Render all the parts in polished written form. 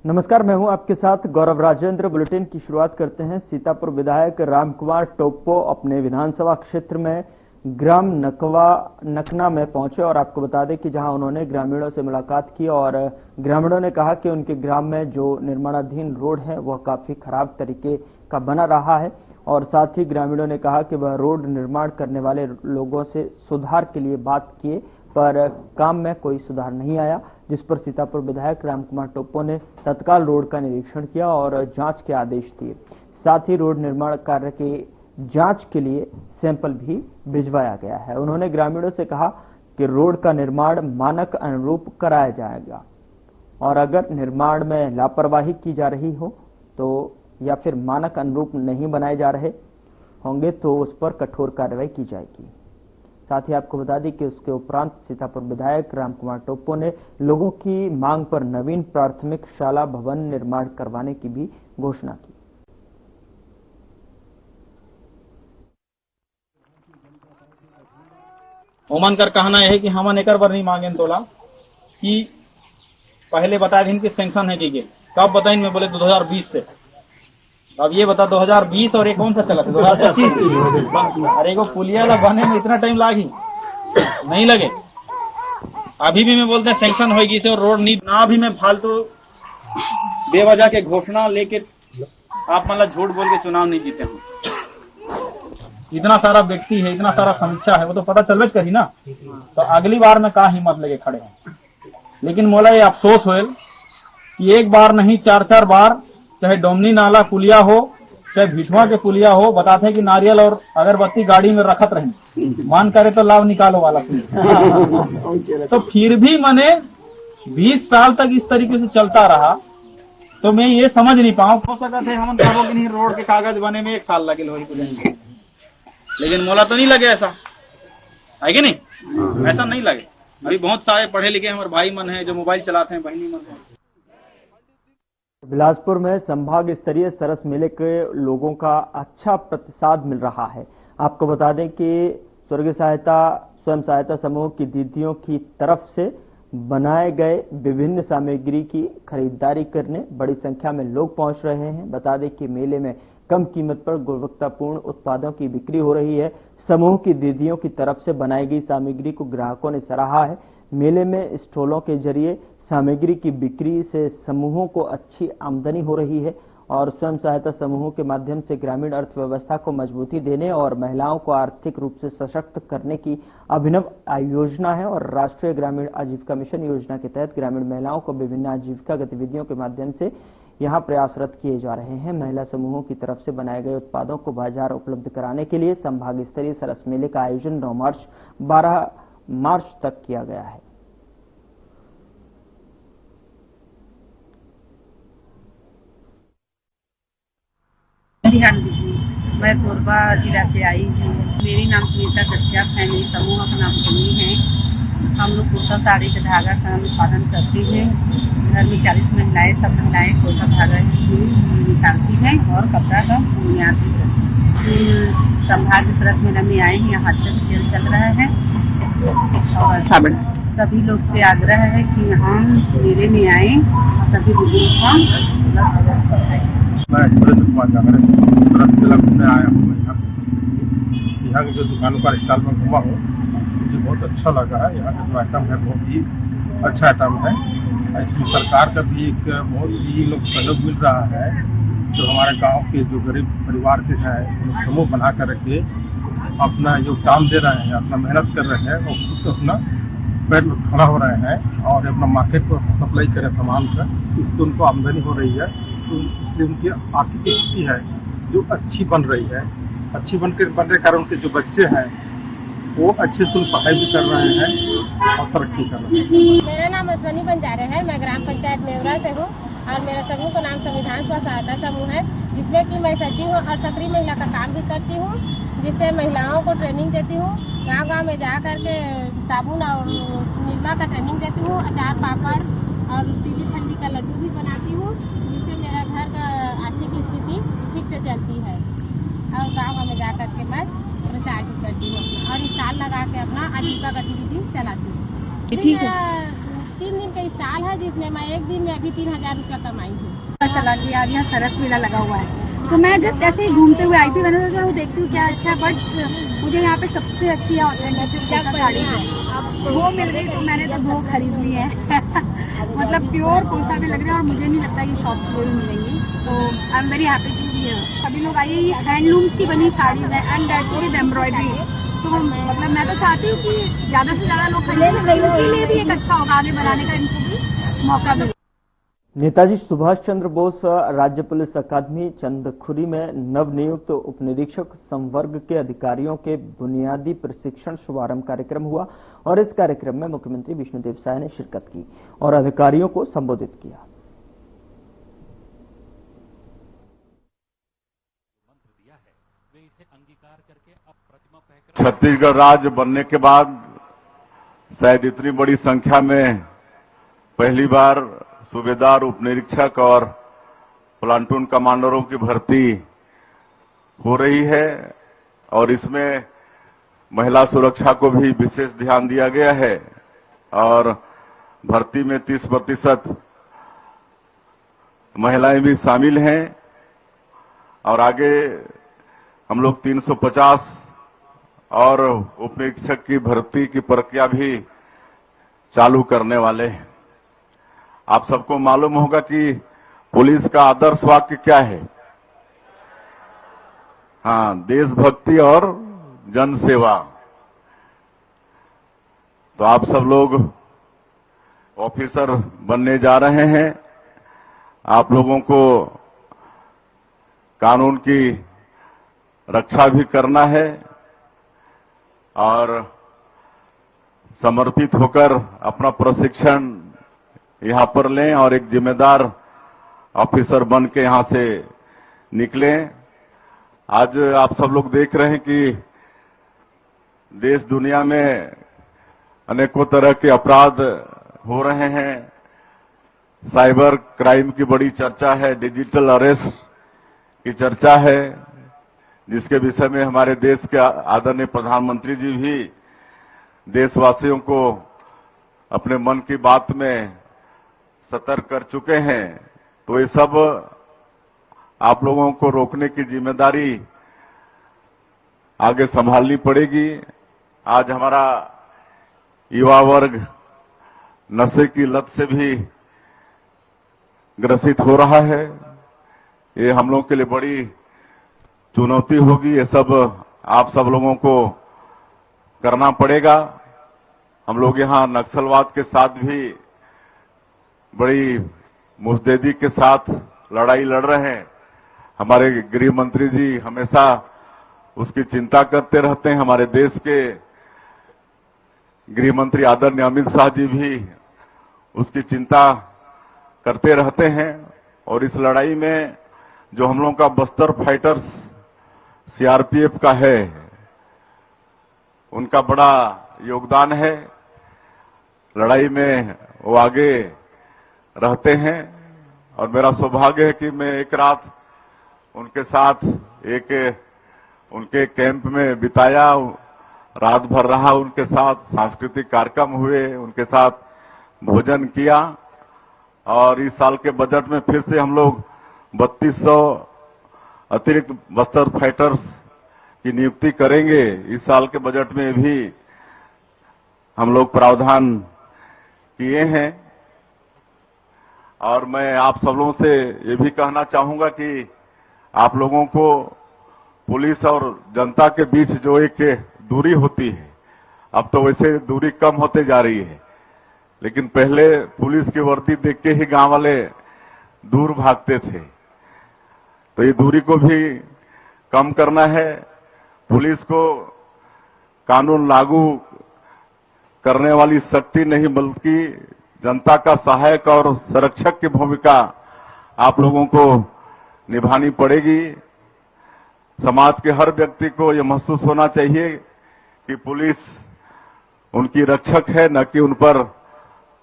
नमस्कार, मैं हूं आपके साथ गौरव राजेंद्र। बुलेटिन की शुरुआत करते हैं। सीतापुर विधायक रामकुमार टोप्पो अपने विधानसभा क्षेत्र में ग्राम नकना में पहुंचे और आपको बता दें कि जहां उन्होंने ग्रामीणों से मुलाकात की और ग्रामीणों ने कहा कि उनके ग्राम में जो निर्माणाधीन रोड है वह काफी खराब तरीके का बना रहा है और साथ ही ग्रामीणों ने कहा कि वह रोड निर्माण करने वाले लोगों से सुधार के लिए बात किए पर काम में कोई सुधार नहीं आया, जिस पर सीतापुर विधायक रामकुमार टोप्पो ने तत्काल रोड का निरीक्षण किया और जांच के आदेश दिए। साथ ही रोड निर्माण कार्य के जांच के लिए सैंपल भी भिजवाया गया है। उन्होंने ग्रामीणों से कहा कि रोड का निर्माण मानक अनुरूप कराया जाएगा और अगर निर्माण में लापरवाही की जा रही हो तो या फिर मानक अनुरूप नहीं बनाए जा रहे होंगे तो उस पर कठोर कार्रवाई की जाएगी। साथ ही आपको बता दें कि उसके उपरांत सीतापुर विधायक रामकुमार टोप्पो ने लोगों की मांग पर नवीन प्राथमिक शाला भवन निर्माण करवाने की भी घोषणा की। ओमन कर कहना है कि हमन एकर बर नहीं मांगे तोला कि पहले बता दिन कि सैंक्शन है कि कब बताइन में बोले 2020 से। अब ये बता 2020 और ये कौन सा चला था 2025। अरे एगो पुलिया ला बने में इतना टाइम लागी नहीं लगे। अभी भी मैं बोलते हैं सैंक्शन होगी से और रोड नहीं ना भी मैं फालतू बेवजह के घोषणा लेके आप मतलब झूठ बोल के चुनाव नहीं जीते हूँ। इतना सारा व्यक्ति है, इतना सारा समीक्षा है, वो तो पता चलवे करी ना। तो अगली बार में का हिम्मत लेके खड़े हैं। लेकिन मोला ये अफसोस होल कि एक बार नहीं 4-4 बार चाहे डोमनी नाला पुलिया हो चाहे भिठवा के पुलिया हो, बताते हैं कि नारियल और अगरबत्ती गाड़ी में रखत रहे, मान करे तो लाभ निकालो वाला तो फिर भी मैंने 20 साल तक इस तरीके से चलता रहा तो मैं ये समझ नहीं पाऊँ। हो सका थे हम कहो कि नहीं रोड के कागज बने में 1 साल लगे लोही, लेकिन मोला तो नहीं लगे ऐसा है कि नहीं, ऐसा नहीं लगे। अभी बहुत सारे पढ़े लिखे हमारे भाई मन है जो मोबाइल चलाते हैं, बहनी मन है। बिलासपुर में संभाग स्तरीय सरस मेले के लोगों का अच्छा प्रतिसाद मिल रहा है। आपको बता दें कि स्वयं सहायता समूह की दीदियों की तरफ से बनाए गए विभिन्न सामग्री की खरीदारी करने बड़ी संख्या में लोग पहुंच रहे हैं। बता दें कि मेले में कम कीमत पर गुणवत्तापूर्ण उत्पादों की बिक्री हो रही है। समूह की दीदियों की तरफ से बनाई गई सामग्री को ग्राहकों ने सराहा है। मेले में स्टॉलों के जरिए सामग्री की बिक्री से समूहों को अच्छी आमदनी हो रही है और स्वयं सहायता समूहों के माध्यम से ग्रामीण अर्थव्यवस्था को मजबूती देने और महिलाओं को आर्थिक रूप से सशक्त करने की अभिनव योजना है और राष्ट्रीय ग्रामीण आजीविका मिशन योजना के तहत ग्रामीण महिलाओं को विभिन्न आजीविका गतिविधियों के माध्यम से यहां प्रयासरत किए जा रहे हैं। महिला समूहों की तरफ से बनाए गए उत्पादों को बाजार उपलब्ध कराने के लिए संभाग स्तरीय सरस मेले का आयोजन 12 मार्च तक किया गया है। मैं कोरबा जिला से आई हूँ। मेरी नाम सुनीता कश्यप है। मेरी समूह का नाम सोनी है। हम लोग कुर्ता साड़ी का धागा का उत्पादन करते हैं। घर में 40 महिलाएं, सब महिलाएं कुर्ता धागा निकालती हैं और कपड़ा का बुनियाद भी करती हैं। संभाग सरस मेला में आए हैं, यहाँ अच्छा सेल चल रहा है और सभी लोग से आग्रह है कि हम मेले में आए सभी लोगों का मैं सूरज कुमार जाकर सरस मेला घूमने आया हूँ। यहाँ की जो दुकानों का स्टॉल में घूमा हूँ, मुझे बहुत अच्छा लगा है। यहाँ का जो आइटम है बहुत ही अच्छा आइटम है। इसमें सरकार का भी एक बहुत ही लोग सहयोग मिल रहा है। जो हमारे गांव के जो गरीब परिवार के हैं लोग समूह बना कर रखे अपना योगदान दे रहे हैं, अपना मेहनत कर रहे हैं और खुद अपना पैर में खड़ा हो रहे हैं और अपना मार्केट को सप्लाई करें सामान का, इससे उनको आमदनी हो रही है। तो इसलिए उनकी आर्थिक स्थिति है जो अच्छी बन रही है। अच्छी बनने के कारण उनके जो बच्चे हैं वो अच्छे से पढ़ाई भी कर रहे हैं और तरक्की कर रहे हैं। मेरा नाम अश्वनी बंजारे है। मैं ग्राम पंचायत नेवरा से हूँ और मेरा समूह का नाम संविधान स्व सहायता समूह है, जिसमें कि मैं सचिव हूँ और सक्रिय महिला का काम भी करती हूँ, जिससे महिलाओं को ट्रेनिंग देती हूँ। गांव-गांव में जा करके साबुन और निर्मा का ट्रेनिंग देती हूँ। अचार, पापड़ और तीली ठंडी का लड्डू भी बनाती हूँ, जिससे मेरा घर का आर्थिक स्थिति ठीक से चलती है। और गाँव में जा करके मैं प्रचार भी करती हूँ और स्टॉल लगा के अपना आजीविका गतिविधि चलाती हूँ। 3 दिन का स्टॉल है जिसमें मैं एक दिन में अभी 3000 रुपया कमाई हूँ। पता चला कि आज यहाँ सरस मेला लगा हुआ है, तो मैं जस्ट ऐसे ही घूमते हुए आई थी। मैंने सोचा वो देखती हूँ क्या अच्छा है, बट मुझे यहाँ पे सबसे अच्छी ऑथेंटिक साड़ी वो मिल गई, तो मैंने तो 2 खरीद ली है। मतलब प्योर कोसा भी लग रहा है और मुझे नहीं लगता ये शॉप से मिलेंगी, तो I am very happy to be here. सभी लोग आइए, ये हैंडलूम्स की बनी साड़ीज है एंड दैट विद एम्ब्रॉयडरी। तो मतलब मैं तो चाहती हूँ कि ज्यादा से ज्यादा लोग खरीदें, उनके लिए भी एक अच्छा होगा, आगे बढ़ाने का इनको भी मौका मिले। नेताजी सुभाष चंद्र बोस राज्य पुलिस अकादमी चंदखुरी में नवनियुक्त उप निरीक्षक संवर्ग के अधिकारियों के बुनियादी प्रशिक्षण शुभारंभ कार्यक्रम हुआ और इस कार्यक्रम में मुख्यमंत्री विष्णुदेव साय ने शिरकत की और अधिकारियों को संबोधित किया। छत्तीसगढ़ राज्य बनने के बाद शायद इतनी बड़ी संख्या में पहली बार सूबेदार, उप निरीक्षक और प्लाटून कमांडरों की भर्ती हो रही है और इसमें महिला सुरक्षा को भी विशेष ध्यान दिया गया है और भर्ती में 30% महिलाएं भी शामिल हैं और आगे हम लोग 350 और उप निरीक्षक की भर्ती की प्रक्रिया भी चालू करने वाले हैं। आप सबको मालूम होगा कि पुलिस का आदर्श वाक्य क्या है? हाँ, देशभक्ति और जन सेवा। तो आप सब लोग ऑफिसर बनने जा रहे हैं। आप लोगों को कानून की रक्षा भी करना है और समर्पित होकर अपना प्रशिक्षण यहां पर लें और एक जिम्मेदार ऑफिसर बन के यहां से निकलें। आज आप सब लोग देख रहे हैं कि देश दुनिया में अनेकों तरह के अपराध हो रहे हैं। साइबर क्राइम की बड़ी चर्चा है, डिजिटल अरेस्ट की चर्चा है, जिसके विषय में हमारे देश के आदरणीय प्रधानमंत्री जी भी देशवासियों को अपने मन की बात में सतर्क कर चुके हैं। तो ये सब आप लोगों को रोकने की जिम्मेदारी आगे संभालनी पड़ेगी। आज हमारा युवा वर्ग नशे की लत से भी ग्रसित हो रहा है। ये हम लोगों के लिए बड़ी चुनौती होगी। ये सब आप सब लोगों को करना पड़ेगा। हम लोग यहां नक्सलवाद के साथ भी बड़ी मुस्तैदी के साथ लड़ाई लड़ रहे हैं। हमारे गृह मंत्री जी हमेशा उसकी चिंता करते रहते हैं। हमारे देश के गृह मंत्री आदरणीय अमित शाह जी भी उसकी चिंता करते रहते हैं और इस लड़ाई में जो हम लोगों का बस्तर फाइटर्स सीआरपीएफ का है, उनका बड़ा योगदान है। लड़ाई में वो आगे रहते हैं और मेरा सौभाग्य है कि मैं एक रात उनके साथ उनके कैंप में बिताया। रात भर रहा उनके साथ, सांस्कृतिक कार्यक्रम हुए, उनके साथ भोजन किया और इस साल के बजट में फिर से हम लोग 3200 अतिरिक्त बस्तर फाइटर्स की नियुक्ति करेंगे। इस साल के बजट में भी हम लोग प्रावधान किए हैं और मैं आप सब लोगों से ये भी कहना चाहूंगा कि आप लोगों को पुलिस और जनता के बीच जो एक दूरी होती है, अब तो वैसे दूरी कम होते जा रही है, लेकिन पहले पुलिस की वर्दी देख के ही गांव वाले दूर भागते थे। तो ये दूरी को भी कम करना है। पुलिस को कानून लागू करने वाली शक्ति नहीं बल्कि जनता का सहायक और संरक्षक की भूमिका आप लोगों को निभानी पड़ेगी। समाज के हर व्यक्ति को यह महसूस होना चाहिए कि पुलिस उनकी रक्षक है, न कि उन पर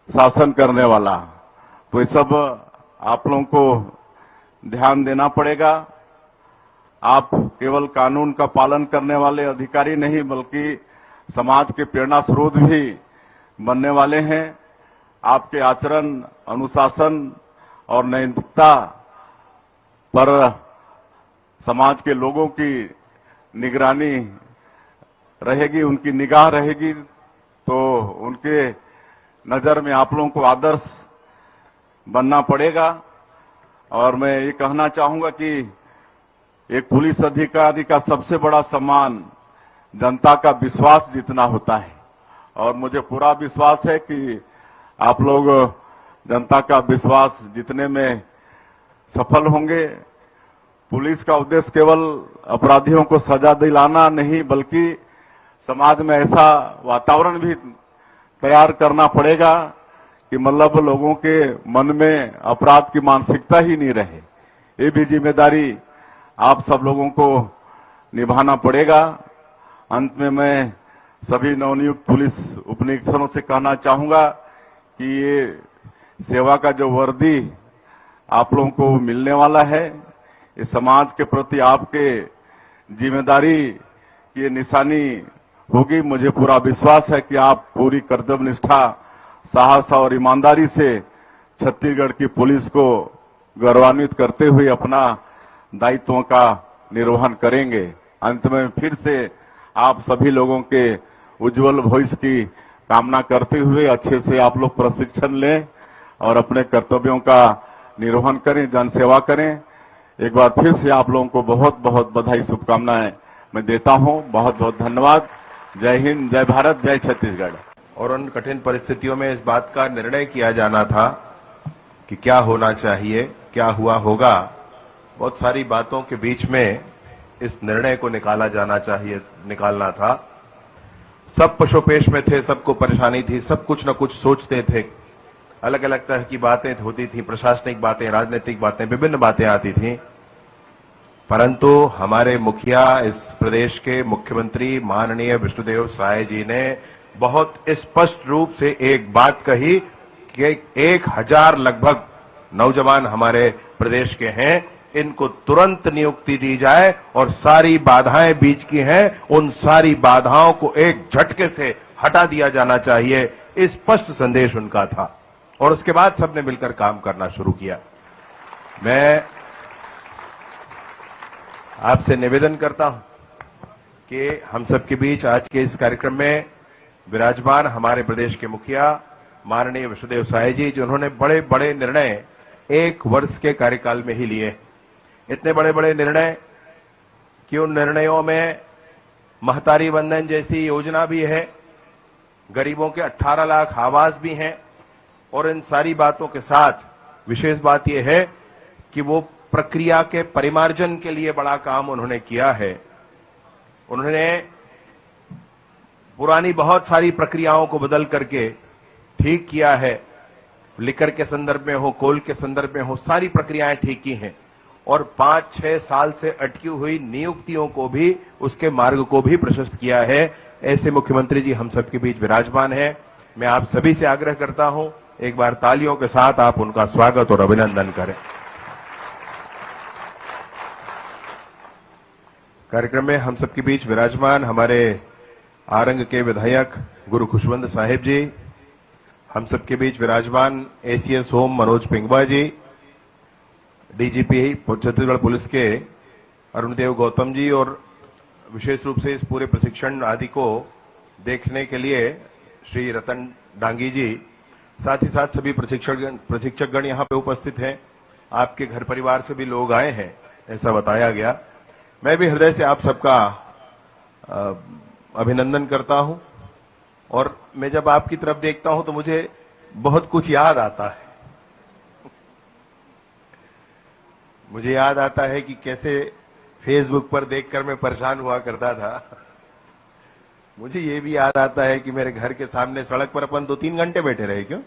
शासन करने वाला। तो ये सब आप लोगों को ध्यान देना पड़ेगा। आप केवल कानून का पालन करने वाले अधिकारी नहीं बल्कि समाज के प्रेरणा स्रोत भी बनने वाले हैं। आपके आचरण, अनुशासन और नैतिकता पर समाज के लोगों की निगरानी रहेगी, उनकी निगाह रहेगी, तो उनके नजर में आप लोगों को आदर्श बनना पड़ेगा। और मैं ये कहना चाहूंगा कि एक पुलिस अधिकारी का सबसे बड़ा सम्मान जनता का विश्वास जीतना होता है, और मुझे पूरा विश्वास है कि आप लोग जनता का विश्वास जीतने में सफल होंगे। पुलिस का उद्देश्य केवल अपराधियों को सजा दिलाना नहीं, बल्कि समाज में ऐसा वातावरण भी तैयार करना पड़ेगा कि मतलब लोगों के मन में अपराध की मानसिकता ही नहीं रहे। ये भी जिम्मेदारी आप सब लोगों को निभाना पड़ेगा। अंत में मैं सभी नवनियुक्त पुलिस उपनिरीक्षकों से कहना चाहूंगा कि ये सेवा का जो वर्दी आप लोगों को मिलने वाला है, ये समाज के प्रति आपके जिम्मेदारी की निशानी होगी। मुझे पूरा विश्वास है कि आप पूरी कर्तव्यनिष्ठा, साहस और ईमानदारी से छत्तीसगढ़ की पुलिस को गौरवान्वित करते हुए अपना दायित्वों का निर्वहन करेंगे। अंत में फिर से आप सभी लोगों के उज्जवल भविष्य की कामना करते हुए अच्छे से आप लोग प्रशिक्षण लें और अपने कर्तव्यों का निर्वहन करें, जनसेवा करें। एक बार फिर से आप लोगों को बहुत बहुत बधाई, शुभकामनाएं मैं देता हूं। बहुत बहुत धन्यवाद। जय हिंद, जय भारत, जय छत्तीसगढ़। और उन कठिन परिस्थितियों में इस बात का निर्णय किया जाना था कि क्या होना चाहिए, क्या हुआ होगा। बहुत सारी बातों के बीच में इस निर्णय को निकालना था। सब पशोपेश में थे, सबको परेशानी थी, सब कुछ न कुछ सोचते थे, अलग अलग तरह की बातें होती थी, प्रशासनिक बातें, राजनीतिक बातें, विभिन्न बातें आती थी। परंतु हमारे मुखिया, इस प्रदेश के मुख्यमंत्री माननीय विष्णुदेव साय जी ने बहुत स्पष्ट रूप से एक बात कही कि 1000 लगभग नौजवान हमारे प्रदेश के हैं, इनको तुरंत नियुक्ति दी जाए और सारी बाधाएं बीच की हैं, उन सारी बाधाओं को एक झटके से हटा दिया जाना चाहिए। स्पष्ट संदेश उनका था और उसके बाद सबने मिलकर काम करना शुरू किया। मैं आपसे निवेदन करता हूं कि हम सबके बीच आज के इस कार्यक्रम में विराजमान हमारे प्रदेश के मुखिया माननीय विष्णुदेव साय जी, जिन्होंने बड़े बड़े निर्णय 1 वर्ष के कार्यकाल में ही लिए, इतने बड़े बड़े निर्णय कि उन निर्णयों में महतारी वंदन जैसी योजना भी है, गरीबों के 18 लाख आवास भी हैं, और इन सारी बातों के साथ विशेष बात यह है कि वो प्रक्रिया के परिमार्जन के लिए बड़ा काम उन्होंने किया है। उन्होंने पुरानी बहुत सारी प्रक्रियाओं को बदल करके ठीक किया है। लिकर के संदर्भ में हो, कोल के संदर्भ में हो, सारी प्रक्रियाएं ठीक की हैं और 5-6 साल से अटकी हुई नियुक्तियों को भी, उसके मार्ग को भी प्रशस्त किया है। ऐसे मुख्यमंत्री जी हम सबके बीच विराजमान हैं। मैं आप सभी से आग्रह करता हूं, एक बार तालियों के साथ आप उनका स्वागत और अभिनंदन करें। कार्यक्रम में हम सबके बीच विराजमान हमारे आरंग के विधायक गुरु खुशवंत साहिब जी, हम सबके बीच विराजमान एसीएस होम मनोज पिंगवा जी, डीजीपी छत्तीसगढ़ पुलिस के अरुणदेव गौतम जी, और विशेष रूप से इस पूरे प्रशिक्षण आदि को देखने के लिए श्री रतन डांगी जी, साथ ही साथ सभी प्रशिक्षकगण यहां पे उपस्थित हैं। आपके घर परिवार से भी लोग आए हैं ऐसा बताया गया। मैं भी हृदय से आप सबका अभिनंदन करता हूं और मैं जब आपकी तरफ देखता हूं तो मुझे बहुत कुछ याद आता है। मुझे याद आता है कि कैसे फेसबुक पर देखकर मैं परेशान हुआ करता था। मुझे ये भी याद आता है कि मेरे घर के सामने सड़क पर अपन 2-3 घंटे बैठे रहे। क्यों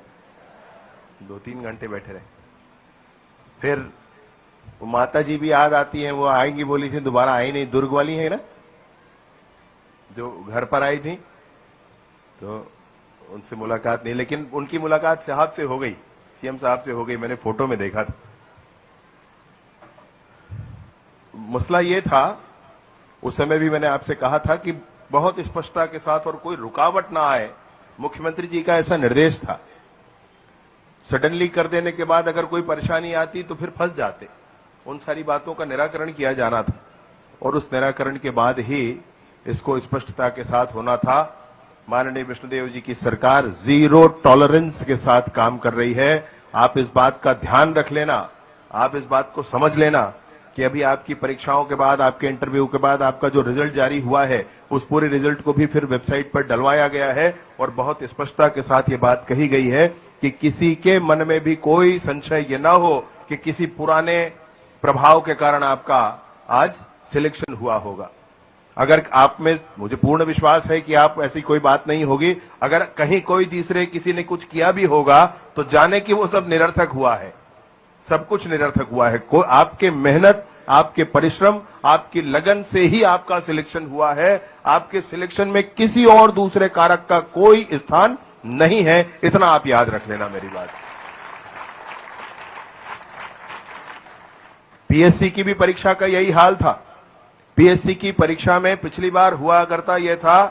2-3 घंटे बैठे रहे? फिर वो माता जी भी याद आती हैं, वो आएंगी बोली थी, दोबारा आई नहीं, दुर्ग वाली है ना जो घर पर आई थी, तो उनसे मुलाकात नहीं, लेकिन उनकी मुलाकात साहब से हो गई, सीएम साहब से हो गई, मैंने फोटो में देखा था। मसला ये था, उस समय भी मैंने आपसे कहा था कि बहुत स्पष्टता के साथ और कोई रुकावट ना आए, मुख्यमंत्री जी का ऐसा निर्देश था। सडनली कर देने के बाद अगर कोई परेशानी आती तो फिर फंस जाते। उन सारी बातों का निराकरण किया जाना था और उस निराकरण के बाद ही इसको स्पष्टता के साथ होना था। माननीय विष्णुदेव जी की सरकार जीरो टॉलरेंस के साथ काम कर रही है। आप इस बात का ध्यान रख लेना, आप इस बात को समझ लेना कि अभी आपकी परीक्षाओं के बाद, आपके इंटरव्यू के बाद आपका जो रिजल्ट जारी हुआ है, उस पूरे रिजल्ट को भी फिर वेबसाइट पर डलवाया गया है और बहुत स्पष्टता के साथ ये बात कही गई है कि किसी के मन में भी कोई संशय ये ना हो कि किसी पुराने प्रभाव के कारण आपका आज सिलेक्शन हुआ होगा। अगर आप में, मुझे पूर्ण विश्वास है कि आप ऐसी कोई बात नहीं होगी, अगर कहीं कोई तीसरे किसी ने कुछ किया भी होगा तो जाने कि वो सब निरर्थक हुआ है, सब कुछ निरर्थक हुआ है। आपके मेहनत, आपके परिश्रम, आपकी लगन से ही आपका सिलेक्शन हुआ है। आपके सिलेक्शन में किसी और दूसरे कारक का कोई स्थान नहीं है, इतना आप याद रख लेना मेरी बात। पीएससी की भी परीक्षा का यही हाल था। पीएससी की परीक्षा में पिछली बार हुआ करता यह था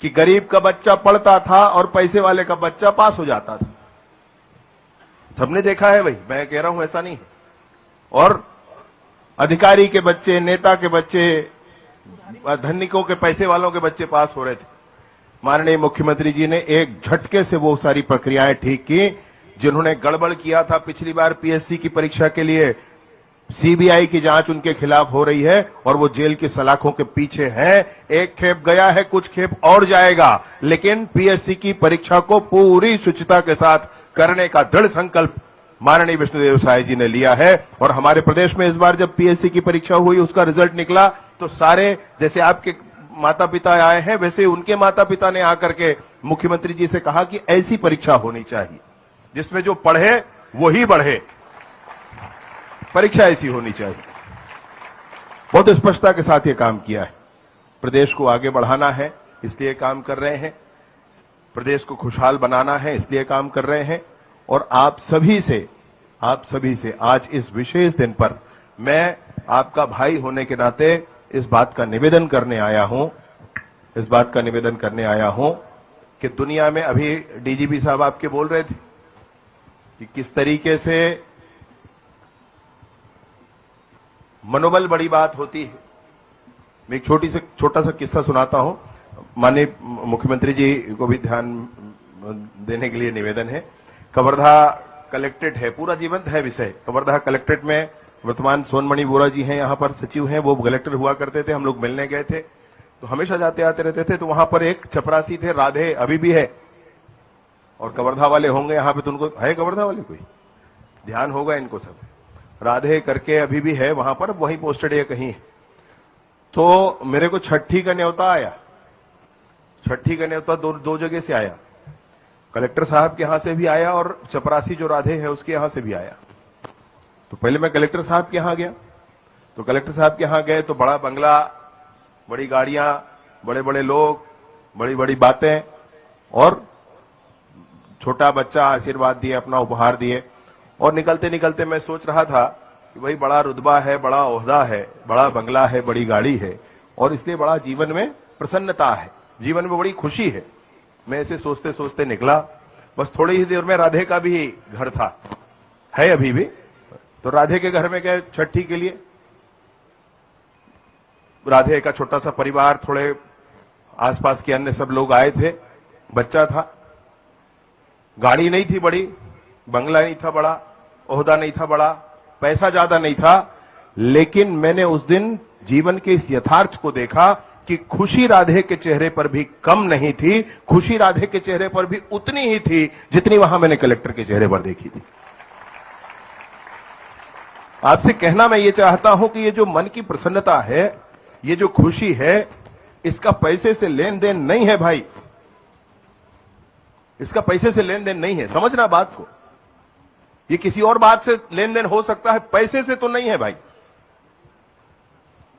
कि गरीब का बच्चा पढ़ता था और पैसे वाले का बच्चा पास हो जाता था। सबने देखा है भाई, मैं कह रहा हूं ऐसा नहीं है। और अधिकारी के बच्चे, नेता के बच्चे, धनिकों के, पैसे वालों के बच्चे पास हो रहे थे। माननीय मुख्यमंत्री जी ने एक झटके से वो सारी प्रक्रियाएं ठीक की। जिन्होंने गड़बड़ किया था पिछली बार पीएससी की परीक्षा के लिए, सीबीआई की जांच उनके खिलाफ हो रही है और वो जेल की सलाखों के पीछे हैं। एक खेप गया है, कुछ खेप और जाएगा, लेकिन पीएससी की परीक्षा को पूरी शुचिता के साथ करने का दृढ़ संकल्प माननीय विष्णुदेव साय जी ने लिया है। और हमारे प्रदेश में इस बार जब पीएससी की परीक्षा हुई, उसका रिजल्ट निकला, तो सारे, जैसे आपके माता पिता आए हैं, वैसे उनके माता पिता ने आकर के मुख्यमंत्री जी से कहा कि ऐसी परीक्षा होनी चाहिए जिसमें जो पढ़े वही बढ़े, परीक्षा ऐसी होनी चाहिए। बहुत स्पष्टता के साथ ये काम किया है। प्रदेश को आगे बढ़ाना है, इसलिए काम कर रहे हैं। प्रदेश को खुशहाल बनाना है, इसलिए काम कर रहे हैं। और आप सभी से आज इस विशेष दिन पर मैं आपका भाई होने के नाते इस बात का निवेदन करने आया हूं कि दुनिया में, अभी डीजीपी साहब आपके बोल रहे थे कि किस तरीके से मनोबल बड़ी बात होती है। मैं एक छोटा सा किस्सा सुनाता हूं। माननीय मुख्यमंत्री जी को भी ध्यान देने के लिए निवेदन है। कवर्धा कलेक्ट्रेट है, पूरा जीवंत है विषय। कवर्धा कलेक्ट्रेट में वर्तमान सोनमणि बोरा जी हैं, यहां पर सचिव हैं, वो कलेक्टर हुआ करते थे। हम लोग मिलने गए थे तो हमेशा जाते आते रहते थे। तो वहां पर एक चपरासी थे, राधे, अभी भी है, और कवर्धा वाले होंगे यहां पे, तो उनको है कवर्धा वाले, कोई ध्यान होगा इनको सब। राधे करके अभी भी है वहां पर, वहीं पोस्टेड है कहीं। तो मेरे को छठी का न्योता आया। छठी का न्योता दो जगह से आया, कलेक्टर साहब के यहां से भी आया और चपरासी जो राधे है उसके यहां से भी आया। तो पहले मैं कलेक्टर साहब के यहां गया। तो कलेक्टर साहब के यहां गए तो बड़ा बंगला, बड़ी गाड़ियां, बड़े बड़े लोग, बड़ी बड़ी बातें, और छोटा बच्चा आशीर्वाद दिए, अपना उपहार दिए। और निकलते निकलते मैं सोच रहा था कि भाई बड़ा रुतबा है, बड़ा ओहदा है, बड़ा बंगला है, बड़ी गाड़ी है, और इसलिए बड़ा जीवन में प्रसन्नता है, जीवन में बड़ी खुशी है। मैं ऐसे सोचते सोचते निकला। बस थोड़ी ही देर में राधे का भी घर था, है अभी भी। तो राधे के घर में गए छठी के लिए। राधे का छोटा सा परिवार, थोड़े आसपास के अन्य सब लोग आए थे, बच्चा था। गाड़ी नहीं थी बड़ी, बंगला नहीं था बड़ा, ओहदा नहीं था बड़ा, पैसा ज्यादा नहीं था, लेकिन मैंने उस दिन जीवन के इस यथार्थ को देखा कि खुशी राधे के चेहरे पर भी कम नहीं थी, खुशी राधे के चेहरे पर भी उतनी ही थी जितनी वहां मैंने कलेक्टर के चेहरे पर देखी थी। आपसे कहना मैं ये चाहता हूं कि ये जो मन की प्रसन्नता है, ये जो खुशी है, इसका पैसे से लेन देन नहीं है भाई, इसका पैसे से लेन देन नहीं है। समझना बात को, ये किसी और बात से लेन देन हो सकता है, पैसे से तो नहीं है भाई।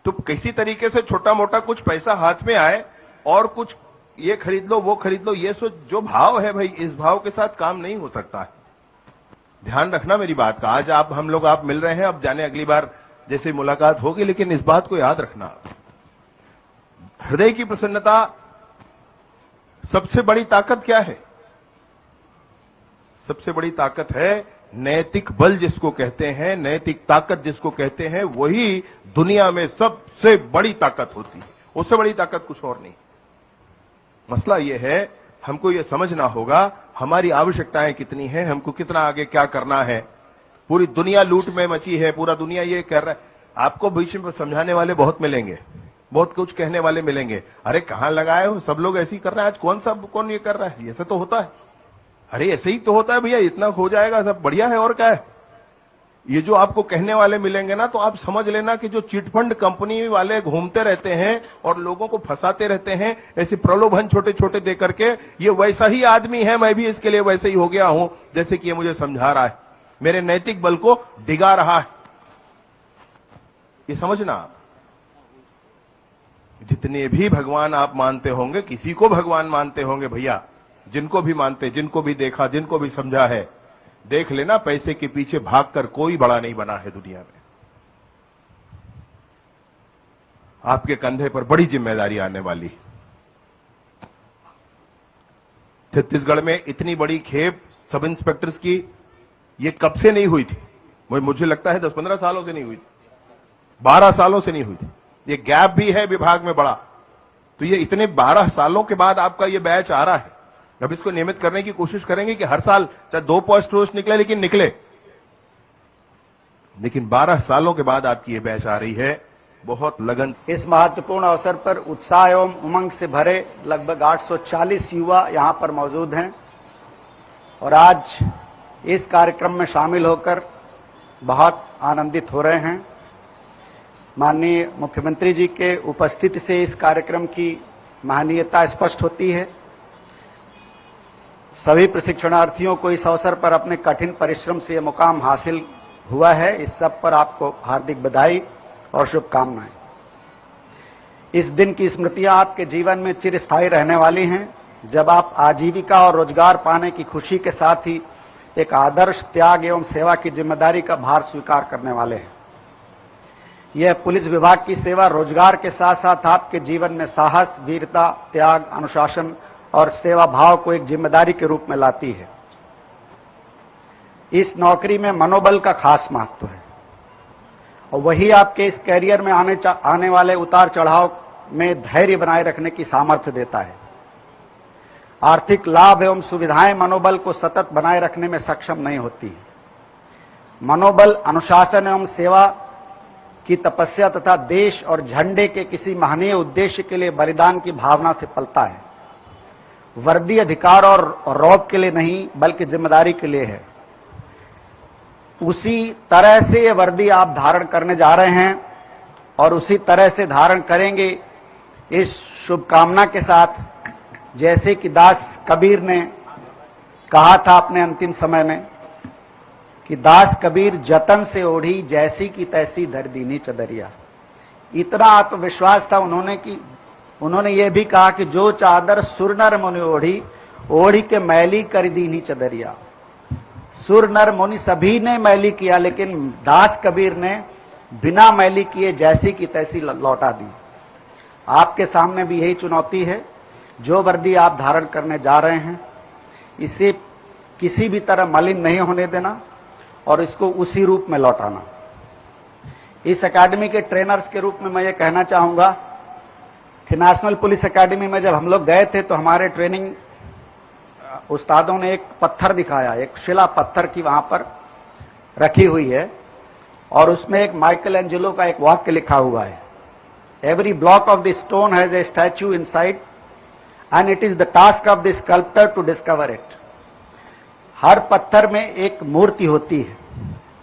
तो किसी तरीके से छोटा मोटा कुछ पैसा हाथ में आए और कुछ ये खरीद लो, वो खरीद लो, ये जो भाव है भाई, इस भाव के साथ काम नहीं हो सकता है। ध्यान रखना मेरी बात का। आज आप मिल रहे हैं, अब जाने अगली बार जैसे मुलाकात होगी, लेकिन इस बात को याद रखना, हृदय की प्रसन्नता सबसे बड़ी ताकत क्या है? सबसे बड़ी ताकत है नैतिक बल जिसको कहते हैं, नैतिक ताकत जिसको कहते हैं, वही दुनिया में सबसे बड़ी ताकत होती है। उससे बड़ी ताकत कुछ और नहीं। मसला यह है, हमको यह समझना होगा हमारी आवश्यकताएं कितनी हैं, हमको कितना आगे क्या करना है। पूरी दुनिया लूट में मची है, पूरा दुनिया ये कर रहा है। आपको बीच में समझाने वाले बहुत मिलेंगे, बहुत कुछ कहने वाले मिलेंगे। अरे कहां लगाए हो, सब लोग ऐसे ही कर रहे हैं, आज कौन ये कर रहा है, ऐसे तो होता है। अरे ऐसे ही तो होता है भैया, इतना हो जाएगा, सब बढ़िया है और क्या है। ये जो आपको कहने वाले मिलेंगे ना, तो आप समझ लेना कि जो चिटफंड कंपनी वाले घूमते रहते हैं और लोगों को फंसाते रहते हैं ऐसे प्रलोभन छोटे छोटे दे करके, ये वैसा ही आदमी है। मैं भी इसके लिए वैसे ही हो गया हूं जैसे कि ये मुझे समझा रहा है, मेरे नैतिक बल को डिगा रहा है। ये समझना, जितने भी भगवान आप मानते होंगे, किसी को भगवान मानते होंगे भैया, जिनको भी मानते, जिनको भी देखा, जिनको भी समझा है, देख लेना पैसे के पीछे भागकर कोई बड़ा नहीं बना है दुनिया में। आपके कंधे पर बड़ी जिम्मेदारी आने वाली। छत्तीसगढ़ में इतनी बड़ी खेप सब इंस्पेक्टर्स की ये कब से नहीं हुई थी? मुझे लगता है 10-15 सालों से नहीं हुई थी, 12 सालों से नहीं हुई थी। ये गैप भी है विभाग में बड़ा। तो ये इतने 12 सालों के बाद आपका ये बैच आ रहा है। अब इसको नियमित करने की कोशिश करेंगे कि हर साल चाहे 2 पोस्ट रोज निकले, लेकिन निकले। लेकिन 12 सालों के बाद आपकी ये बैच आ रही है, बहुत लगन। इस महत्वपूर्ण अवसर पर उत्साह एवं उमंग से भरे लगभग 840 युवा यहां पर मौजूद हैं और आज इस कार्यक्रम में शामिल होकर बहुत आनंदित हो रहे हैं। माननीय मुख्यमंत्री जी के उपस्थिति से इस कार्यक्रम की महनीयता स्पष्ट होती है। सभी प्रशिक्षणार्थियों को इस अवसर पर अपने कठिन परिश्रम से यह मुकाम हासिल हुआ है। इस सब पर आपको हार्दिक बधाई और शुभकामनाएं। इस दिन की स्मृतियां आपके जीवन में चिरस्थायी रहने वाली हैं, जब आप आजीविका और रोजगार पाने की खुशी के साथ ही एक आदर्श त्याग एवं सेवा की जिम्मेदारी का भार स्वीकार करने वाले हैं। यह पुलिस विभाग की सेवा रोजगार के साथ साथ आपके जीवन में साहस, वीरता, त्याग, अनुशासन और सेवा भाव को एक जिम्मेदारी के रूप में लाती है। इस नौकरी में मनोबल का खास महत्व है और वही आपके इस कैरियर में आने वाले उतार चढ़ाव में धैर्य बनाए रखने की सामर्थ्य देता है। आर्थिक लाभ एवं सुविधाएं मनोबल को सतत बनाए रखने में सक्षम नहीं होती। मनोबल अनुशासन एवं सेवा की तपस्या तथा देश और झंडे के किसी महनीय उद्देश्य के लिए बलिदान की भावना से पलता है। वर्दी अधिकार और रौब के लिए नहीं, बल्कि जिम्मेदारी के लिए है। उसी तरह से ये वर्दी आप धारण करने जा रहे हैं और उसी तरह से धारण करेंगे, इस शुभकामना के साथ, जैसे कि दास कबीर ने कहा था अपने अंतिम समय में कि दास कबीर जतन से ओढ़ी, जैसी की तैसी धर दीनी चदरिया। इतना आत्मविश्वास था उन्होंने कि उन्होंने ये भी कहा कि जो चादर सुर नर मुनि ओढ़ी, ओढ़ी के मैली कर दीनी चदरिया। सुर नर मुनि सभी ने मैली किया, लेकिन दास कबीर ने बिना मैली किए जैसी की तैसी लौटा दी। आपके सामने भी यही चुनौती है। जो वर्दी आप धारण करने जा रहे हैं, इसे किसी भी तरह मलिन नहीं होने देना और इसको उसी रूप में लौटाना। इस एकेडमी के ट्रेनर्स के रूप में मैं ये कहना चाहूंगा कि नेशनल पुलिस एकेडमी में जब हम लोग गए थे तो हमारे ट्रेनिंग उस्तादों ने एक पत्थर दिखाया, एक शिला पत्थर की वहां पर रखी हुई है और उसमें एक माइकल एंजेलो का एक वाक्य लिखा हुआ है, every block of the stone has a statue inside and it is the task of the sculptor to discover it. हर पत्थर में एक मूर्ति होती है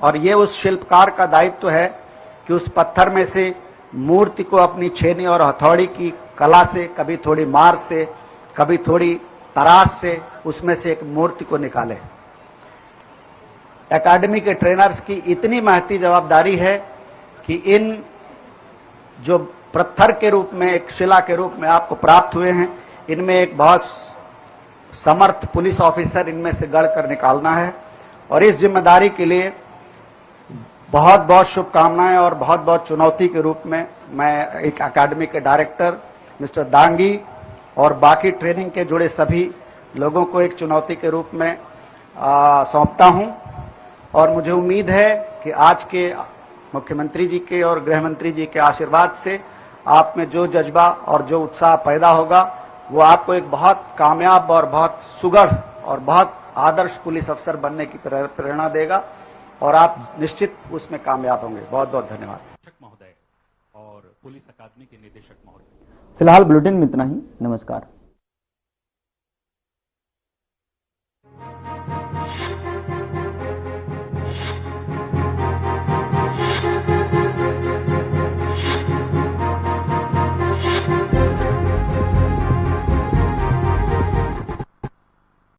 और ये उस शिल्पकार का दायित्व है कि उस पत्थर में से मूर्ति को अपनी छेनी और हथौड़ी की कला से, कभी थोड़ी मार से, कभी थोड़ी तराश से, उसमें से एक मूर्ति को निकाले। एकेडमी के ट्रेनर्स की इतनी महती जवाबदारी है कि इन जो पत्थर के रूप में, एक शिला के रूप में आपको प्राप्त हुए हैं, इनमें एक बहुत समर्थ पुलिस ऑफिसर इनमें से गढ़ कर निकालना है और इस जिम्मेदारी के लिए बहुत बहुत शुभकामनाएं और बहुत बहुत चुनौती के रूप में मैं एक अकादमी के डायरेक्टर मिस्टर दांगी और बाकी ट्रेनिंग के जुड़े सभी लोगों को एक चुनौती के रूप में सौंपता हूं और मुझे उम्मीद है कि आज के मुख्यमंत्री जी के और गृह मंत्री जी के आशीर्वाद से आप में जो जज्बा और जो उत्साह पैदा होगा वो आपको एक बहुत कामयाब और बहुत सुगढ़ और बहुत आदर्श पुलिस अफसर बनने की प्रेरणा देगा और आप निश्चित उसमें कामयाब होंगे। बहुत बहुत धन्यवाद। महोदय और पुलिस अकादमी के निदेशक महोदय। फिलहाल बुलेटिन में इतना ही। नमस्कार।